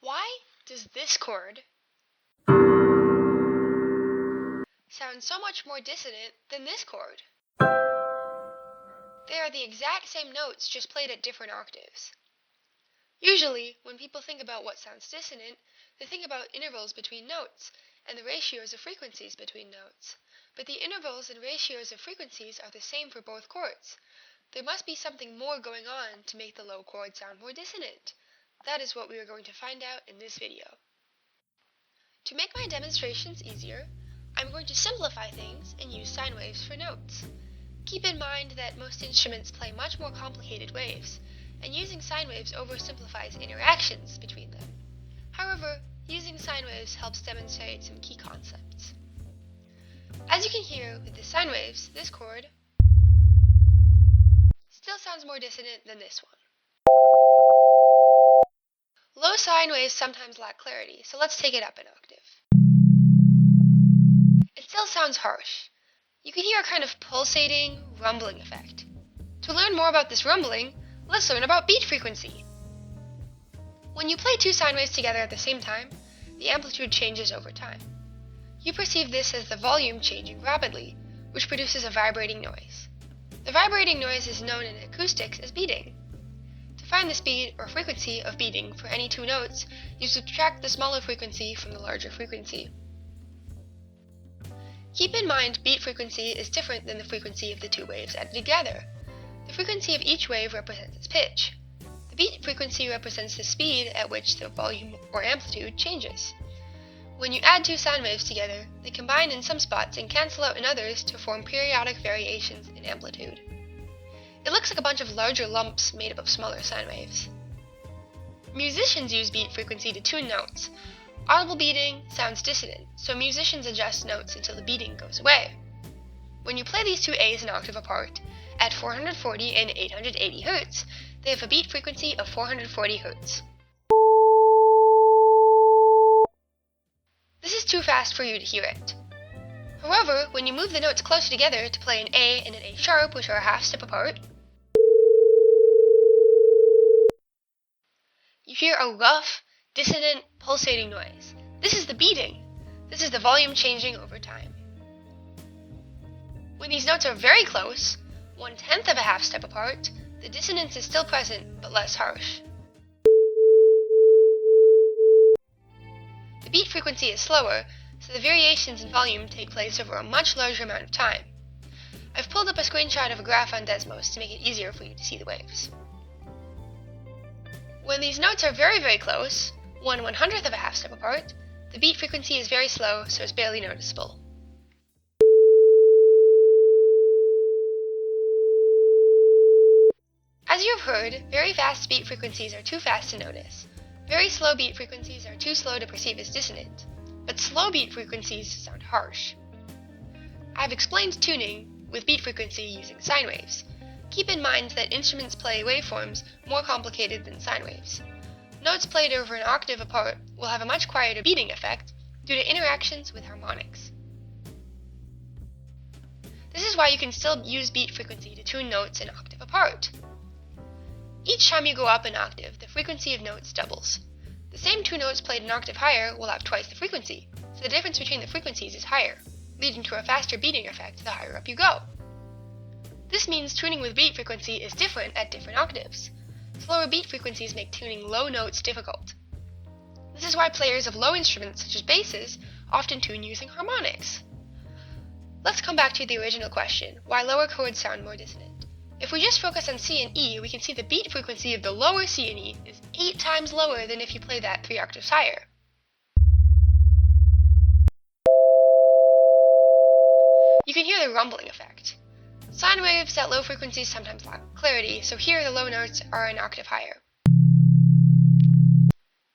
Why does this chord sound so much more dissonant than this chord? They are the exact same notes, just played at different octaves. Usually, when people think about what sounds dissonant, they think about intervals between notes and the ratios of frequencies between notes. But the intervals and ratios of frequencies are the same for both chords. There must be something more going on to make the low chord sound more dissonant. That is what we are going to find out in this video. To make my demonstrations easier, I'm going to simplify things and use sine waves for notes. Keep in mind that most instruments play much more complicated waves, and using sine waves oversimplifies interactions between them. However, using sine waves helps demonstrate some key concepts. As you can hear with the sine waves, this chord still sounds more dissonant than this one. Low sine waves sometimes lack clarity, so let's take it up an octave. It still sounds harsh. You can hear a kind of pulsating, rumbling effect. To learn more about this rumbling, let's learn about beat frequency. When you play two sine waves together at the same time, the amplitude changes over time. You perceive this as the volume changing rapidly, which produces a vibrating noise. The vibrating noise is known in acoustics as beating. To find the speed or frequency of beating for any two notes, you subtract the smaller frequency from the larger frequency. Keep in mind beat frequency is different than the frequency of the two waves added together. The frequency of each wave represents its pitch. The beat frequency represents the speed at which the volume or amplitude changes. When you add two sine waves together, they combine in some spots and cancel out in others to form periodic variations in amplitude. It looks like a bunch of larger lumps made up of smaller sine waves. Musicians use beat frequency to tune notes. Audible beating sounds dissonant, so musicians adjust notes until the beating goes away. When you play these two A's an octave apart, at 440 and 880 Hz, they have a beat frequency of 440 Hz. This is too fast for you to hear it. However, when you move the notes closer together to play an A and an A sharp, which are a half step apart, you hear a rough, dissonant, pulsating noise. This is the beating. This is the volume changing over time. When these notes are very close, 1/10 of a half step apart, the dissonance is still present but less harsh. The beat frequency is slower, so the variations in volume take place over a much larger amount of time. I've pulled up a screenshot of a graph on Desmos to make it easier for you to see the waves. When these notes are very, very close, 1/100th of a half step apart, the beat frequency is very slow, so it's barely noticeable. As you have heard, very fast beat frequencies are too fast to notice. Very slow beat frequencies are too slow to perceive as dissonant, but slow beat frequencies sound harsh. I've explained tuning with beat frequency using sine waves. Keep in mind that instruments play waveforms more complicated than sine waves. Notes played over an octave apart will have a much quieter beating effect due to interactions with harmonics. This is why you can still use beat frequency to tune notes an octave apart. Each time you go up an octave, the frequency of notes doubles. The same two notes played an octave higher will have twice the frequency, so the difference between the frequencies is higher, leading to a faster beating effect the higher up you go. This means tuning with beat frequency is different at different octaves. Slower beat frequencies make tuning low notes difficult. This is why players of low instruments such as basses often tune using harmonics. Let's come back to the original question, why lower chords sound more dissonant. If we just focus on C and E, we can see the beat frequency of the lower C and E is 8 times lower than if you play that 3 octaves higher. You can hear the rumbling effect. Sine waves at low frequencies sometimes lack clarity, so here the low notes are an octave higher.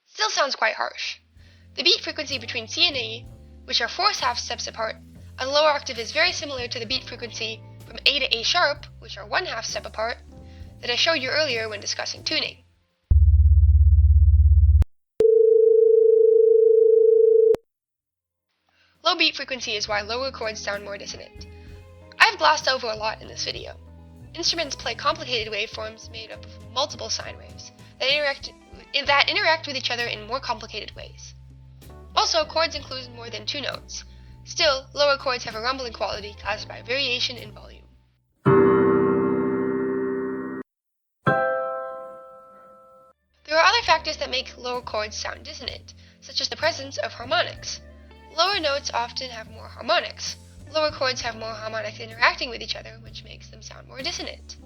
Still sounds quite harsh. The beat frequency between C and E, which are 4 half steps apart, on the lower octave is very similar to the beat frequency from A to A sharp, which are 1/2 step apart, that I showed you earlier when discussing tuning. Low beat frequency is why lower chords sound more dissonant. I've glossed over a lot in this video. Instruments play complicated waveforms made up of multiple sine waves that interact that interact with each other in more complicated ways. Also, chords include more than 2 notes. Still, lower chords have a rumbling quality caused by variation in volume. There are other factors that make lower chords sound dissonant, such as the presence of harmonics. Lower notes often have more harmonics. Lower chords have more harmonics interacting with each other, which makes them sound more dissonant.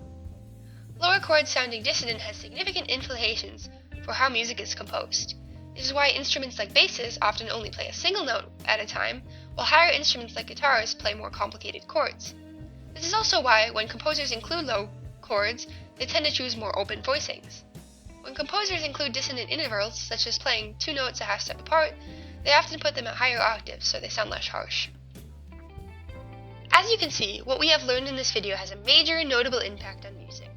Lower chords sounding dissonant has significant implications for how music is composed. This is why instruments like basses often only play a single note at a time, while higher instruments like guitars play more complicated chords. This is also why, when composers include low chords, they tend to choose more open voicings. When composers include dissonant intervals, such as playing 2 notes a half step apart, they often put them at higher octaves so they sound less harsh. As you can see, what we have learned in this video has a major notable impact on music.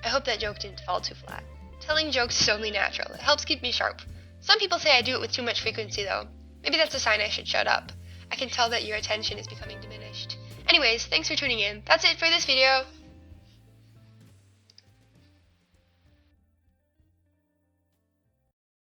I hope that joke didn't fall too flat. Telling jokes is only natural. It helps keep me sharp. Some people say I do it with too much frequency though. Maybe that's a sign I should shut up. I can tell that your attention is becoming diminished. Anyways, thanks for tuning in. That's it for this video.